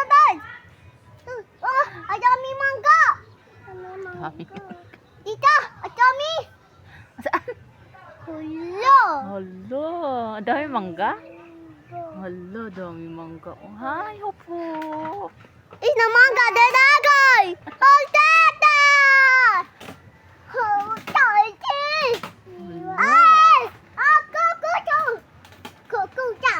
guys. Oh, ada mi mangga. Dami. Tita, ada mi. Saan? Hello. Hala, dami mangga? Hala, dami mangga. Oh, hi, hopo. Ina mangga dagay. Oh, tata. Oh, tati. Ay, aku kucu. Kucu.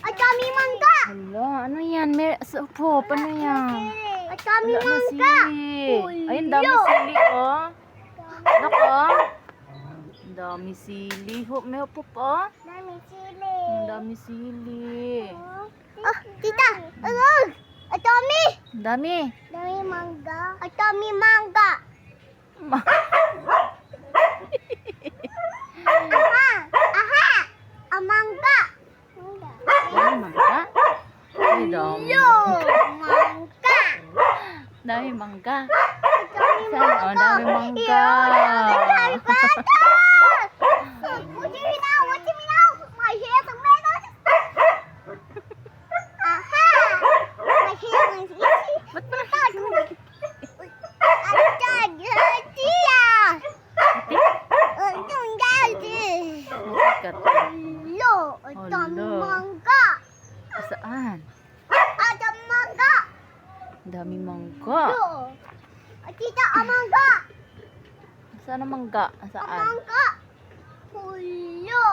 Ada mi mangga. Hala, ano yan? Hopo, ano yan? Ada mi Wala na mangga. sili. Ayun, dami sili, oh. Nako. Ang dami sili. May hopop, oh. Dami sili. Ang dami sili. Ah, tita. Ano? Ada mi. Ang dami. Dami mangga. Ada mi mangga. Aha. Aha. Mangga. Dami mangga? Ay, dami. Yo, mangga. Dami mangga. Dami Saan? Oh, dami mangga. Dami bata. What do you know? What do you know? My hair's a red. Aha. My hair is itchy. Ba't ba? Sikat. Lo, dami mangga. Saan? Ada mangga. Ang dami mangga. Lo. Tita, mangga. Saan ang mangga? Saan? Mangga. Lo.